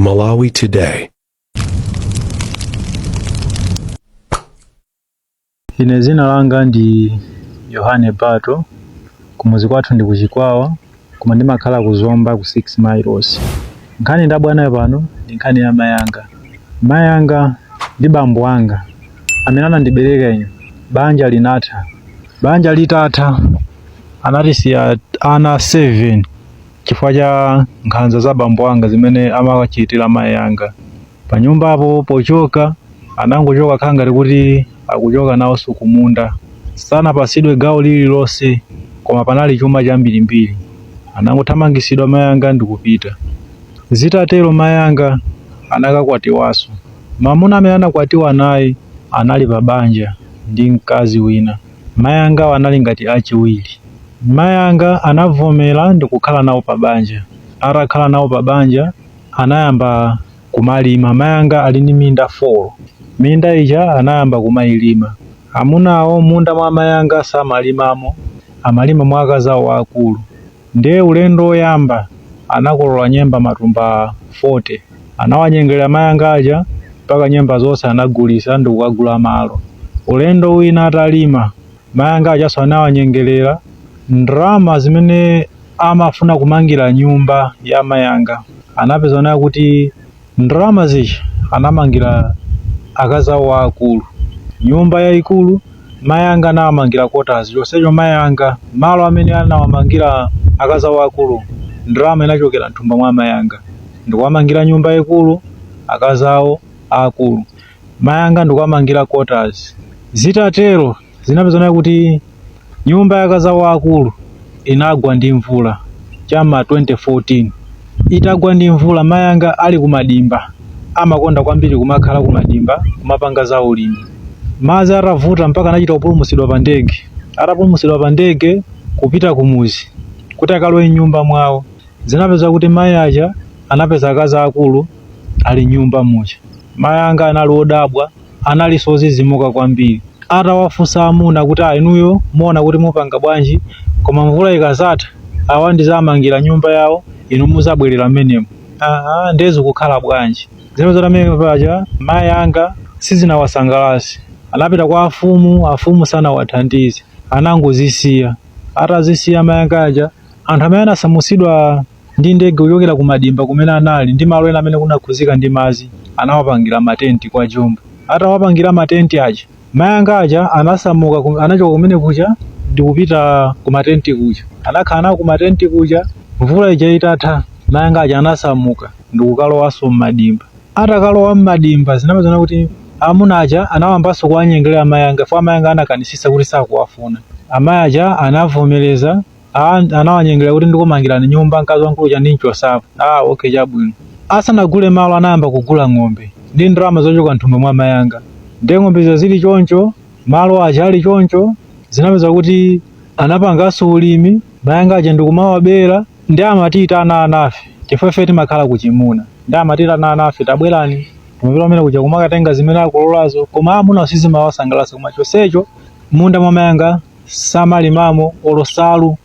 Malawi Today. Ine zina langa ndi Yohane Pato, kumuzi kwathu ndi kuchikwawa, koma ndimakhala kuzomba ku 6 miles. Nkhani ndabwanayo pano ndi nkhani ya mayanga. Mayanga ndi bambo anga amene anandibereka ine. Banja linatha. Banja litatha anatisiya ana 7 chifukwa cha nkhanza za bambo anga zimene amakachitira mayanga. Pa nyumbapo pochoka anangochoka khangati kuti akuchoka nawo sukumunda. Sana pasidwe gawo lililonse koma panali chuma chambirimbiri. Anangothamangisidwa mayanga ndikupita. Zitatero mayanga anakakwatiwaso. Mamuna amene anakwatiwa naye anali pa banja ndi mkazi wina. Mayanga anali ngati achiwiri. Mayanga anavomera ndikukhala nawo pa banja. Atakhala nawo pa banja anayamba kumalima. Mayanga ali ndi minda 4. Minda ija anayamba kumayilima. Amunawo munda mwa mayanga samalimamo, amalima mwa akazawo akulu. Ndiye ulendo oyamba anakolola nyemba matumba 40. Anawanyengerera mayanga aja mpaka nyemba zonse anagulisa ndikukagula malo. Ulendo wina atalima mayanga aja anawanyengerera ndrama zimene amafuna kumangira nyumba ya mayanga. Anapeza nayo kuti ndrama zija anamangira akazawo akulu. Nyumba yayikulu mayanga anawamangira quarters. Yonsecho mayanga malo amene anawamangira akazawo akulu ndrama inachokera mthumba mwa mayanga. Ndikuwamangira nyumba yayikulu akazawo akulu. Mayanga ndikuwamangira quarters. Zitatero zinapezana kuti nyumba ya akazawo akulu inagwa ndi mvula chama 2014. Itagwa ndi mvula mayanga ali kumadimba. Amakonda kwambiri kumakhala kumadimba kumapanga za ulimi. Madzi atavuta mpaka anachita kupulumutsidwa pa ndege. Atapulumutsidwa pa ndege kupita kumuzi kuti akalowe nyumba mwawo. Zinapeza kuti mayi aja anapeza akazi akulu ali nyumba muja. Mayanga anali odabwa, anali sozizimuka kwambiri. Atawafunsa amuna kuti inuyo muona kuti mupanga bwanji, koma mvula ikazatha awa ndizamangira nyumba yawo inu muzabwerera menemo. Ndezo kukhala bwanji. Zinapeza amene paja mayanga sizinawasangalasi. Anapita kwa afumu sana wathandize. Anangozisiya. Atazisiya mayanga aja anthu amene anasamusidwa ndi ndege kuchokera kumadimba kumene anali ndi malo ena amene kunakhuzika ndi madzi anawapangira matenti kwa jumba. Atawapangira matenti aja mayanga aja anasamuka anachoka kumene kuja ndikupita ku matenti kuja. Anakhala ku matenti kuja mvula ija itatha mayanga aja anasamuka ndikukalowaso m'madimba. Atakalowa m'madimba zinapezana kuti amuna aja anawambaso kuwanyengerera mayanga fwa mayanga anakanisisa kuti sakuwafuna. Amayi aja anavomereza anawanyengerera kuti ndikumangirani nyumba mkazi wankulu cha ndincho sapo. Okay chabwino. Asanagule malo anayamba kugula ng'ombe ndi ndrama zochoka mthumba mwa mayanga. Ndi ng'ombe zili choncho malo aja ali choncho. Zinapeza kuti anapangaso ulimi mayanga aja ndikumawabera ndi amatita ana anafe chifukwa timakhala kuchimuna. Ndi amatita ana anafe tabwerani tumapita amene kuja kumakatenga zimene akulolazo koma amuna sizimawasangalatsa koma chonsecho munda mwa mayanga samalimamo olosalu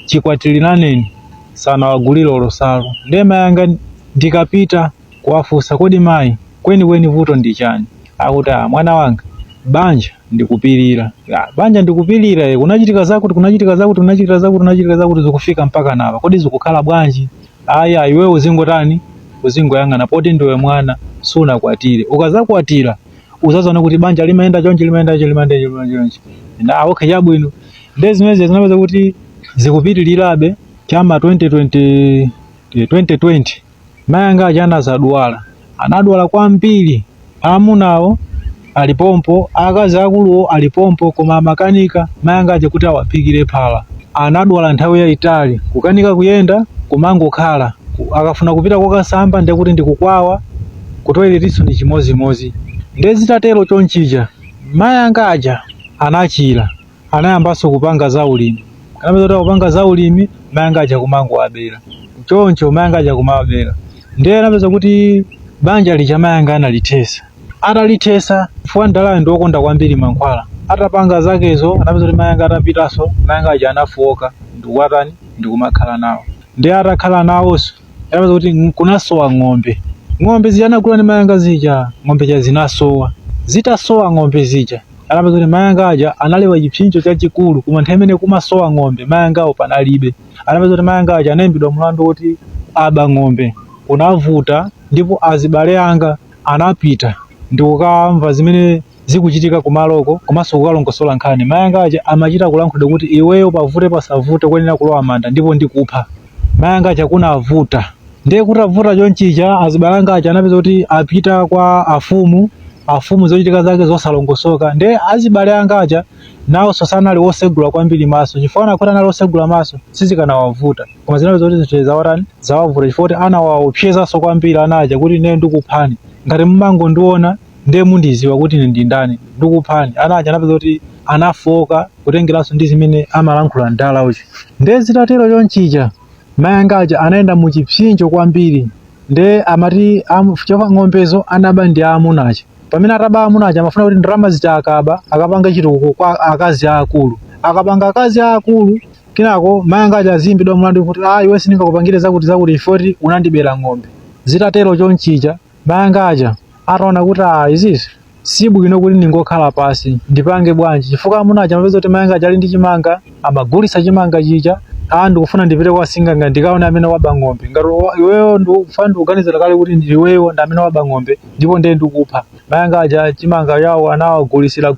chikwatilinaneni sanawagulire olosalu. Ndi mayanga ndikapita kuwafunsa kodi mayi kweni vuto ndi chani. Akuti mwana wanga banja ndikupirira. Banja ndikupirira kunachitika zakuti zikufika mpaka napa. Kodi zikukhala bwanji? Iwe uzingotani uzingoyang'ana poti ndiwe mwana sunakwatire. Ukazakwatira uzazaona kuti banja limaenda chonchi. Okay chabwino. Ndi zimene zinapeza kuti zikupitirirabe chama 2020 mayanga aja anazadwala. Anadwala kwambiri. Amunawo alipompo, akazi akuluwo alipompo koma makanika mayanga aja kuti awapikire phala. Anadwala nthawi yayitali kukanika kuyenda kumangokhala. Akafuna kupita kokasamba ndi kuti ndikukwawa kutoiletiso ndi chimozimozi. Ndi zitatero chonchija mayanga aja anachira. Anayambaso kupanga za ulimi. Anapeza kupanga za ulimi mayanga aja kumangowabera. Choncho mayanga aja kumawabera. Ndi anapeza kuti banja lija mayanga analitesa. Atalitesa fwa ndalama ndokonda kwambiri mankhwala. Atapanga zakezo anapeza kuti mayanga atapitaso mayanga aja anafoka ndikuwatani ndikumakhala nawo. Ndi atakhala nawonso anapeza kuti kunasowa ng'ombe. ng'ombe zija anagula ni mayanga zija, ng'ombe ja zinasowa. Zitasowa ng'ombe zija. Anapeza kuti mayanga aja analewa chipsinjo chachikulu koma nthawi imene kumasowa ng'ombe mayangawo panalibe. Anapeza kuti mayanga aja anaimbidwa mlandu kuti aba ng'ombe. Unavuta ndipo azibale anga anapita ndi kukamva zimene zikuchitika kumaloko komanso kukalongosola nkhani. Mayanga aja amachita kulankhula kuti iweyo pavute pasavute kwenera kulowa manda ndipo ndikupha. Mayanga aja kunavuta. Ndiye kutavuta chonchija azibale anga aja anapeza kuti apita kwa afumu zochitika zake zosalongosoka. Ndiye azibale anga aja nawo sanali wosegula kwambiri maso. Chifukwa anakuti anali wosegula maso sizikanawavuta. Koma zinapeza kuti zinthu zawavuta chifukwa kuti anawaopsezaso kwambiri anaja kuti ine ndikuphani. Ngati mmango ndiona ndiye mundiziwa kuti ine ndi ndani ndikuphani. Anaja anapeza kuti anafoka kutengeranso ndi zimene amalankhula ndala uchi. Ndiye zitatero chonchija mayanga aja anaenda mu chipsinjo kwambiri. Ndiye amati chifukwa ng'ombezo anaba ndi amunacha. Pamene ataba amunacha amafuna kuti ndalama zita akapanga chitukuko kwa akazi akulu. Akapanga akazi akulu kinako mayanga aja azimbidwa mlandu kuti iwe sindingakupangire zakuti ifoti unandibera ng'ombe. Zitatero chonchija mayanga aja ataona kuti izizi sibwino kuti ndingokhala pasi ndipange bwanji. Chifukwa amunacha amapeza kuti mayanga aja ali ndi chimanga amagulitsa chimanga chija ndikufuna ndipite kwa sing'anga ndikaone amene waba ng'ombe. Ngati iweyo ndikufuna ndikuganizira kale kuti ndiweyo ndi amene waba ng'ombe ndipo ndiye ndikupha. Mayanga aja chimanga yawo anawagulisira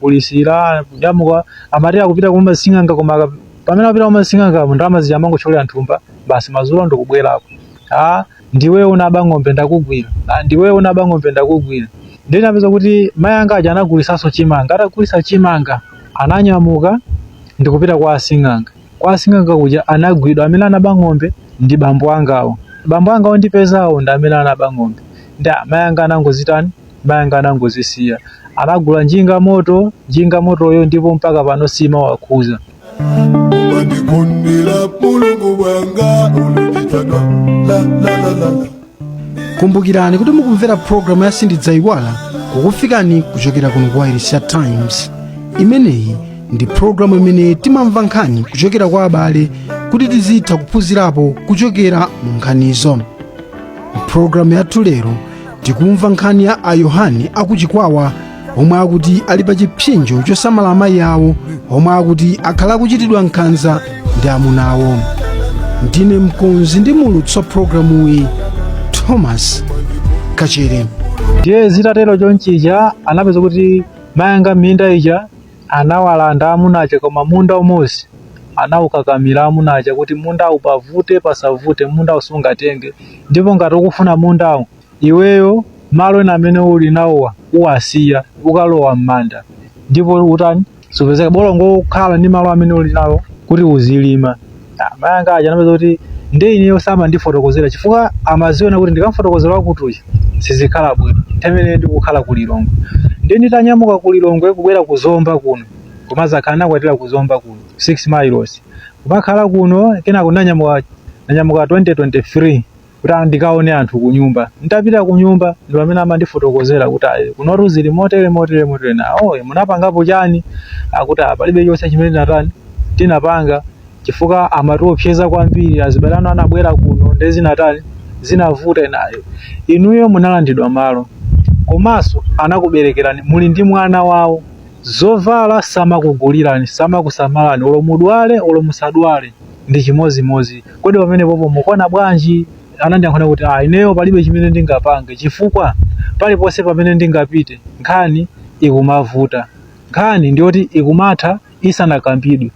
nyamuka amati akupita kumba sing'anga koma pamene apita kumba sing'anga ndalama zija amangotcholera nthumba basi madzulo ndikubwerako. Ndiweyo unaba ng'ombe ndakugwira. Ndiweyo unaba ng'ombe ndakugwira. Ndiye napeza kuti mayanga aja anagulisanso chimanga. Atagulisa chimanga ananyamuka ndikupita kwa sing'anga. Kwa sing'anga kuja anagwidwa amene anaba ng'ombe ndi bambo angawo. Bambo angawo ndipezawo ndi amene anaba ng'ombe. Nda mayanga anangozitani? Mayanga anangozisiya. Anagula njinga motoyo ndipo mpaka pano sima wakhuza. Kumbukirani kuti mukumvera programu ya Sindidzayiwala kukufikani kuchokera kuno kwa Irisia Times. Imeneyi ndi programu imene timamva nkhani kuchokera kwa abale kuti tizitha kuphunzirapo kuchokera mu nkhanizo. Programu yathu lero tikumva nkhani ya ayohane akuchikwawa omwe akuti ali pa chipsinjo chosamala amayi awo omwe akuti akhala kuchitidwa nkhanza ndi amunawo. Ndine mkonzi ndi mulutsi wa programu iyi Thomas Kachere. Ndiye zitatero chonchija anapeza kuti mayanga minda ija anawalanda amunacha koma munda umosi anawukakamira amunacha kuti munda upavute pasavute munda usungatenge. Ndipo ngati ukufuna mundawo iweyo malo ena amene uli nawowa uwasiya ukalowa m'manda ndipo utani supezeka bora ngokhala ndi malo amene uli nawo kuti uzilima. Mayanga aja anapeza kuti ndi ineyo sama ndifotokozera chifukwa amaziona kuti ndikamfotokozera kutuchi sizikhala bwino temene ndikukhala kulilongo. Ndi nditanyamuka kulilongo kubwera kuzomba kuno komaza kana kwatira kuzomba kuno 6 miles kumakhala kuno kena kunanyamuka 2023 kuti ndikaone anthu kunyumba. Nditapita kunyumba ndi pamene amandifotokozera kuti kuno ruzili motere na munapangapo chani akuti palibe chonse chimene tinapanga chifukwa amatiopseza kwambiri azibalano anabwera kuno ndi zinavuta nayo. Inuyo munalandidwa malo komanso anakuberekerani muli ndi mwana wawo zovala samakugulirani samakusamalani olo mudwale olo musadwale ndi chimozimozi. Kodi pamene popo mukona bwanji? Anandiyankhula kuti ineyo palibe chimene ndingapange chifukwa paliponse pamene ndingapite nkhani ikumavuta. Nkhani ndiyoti ikumatha isanakambidwe.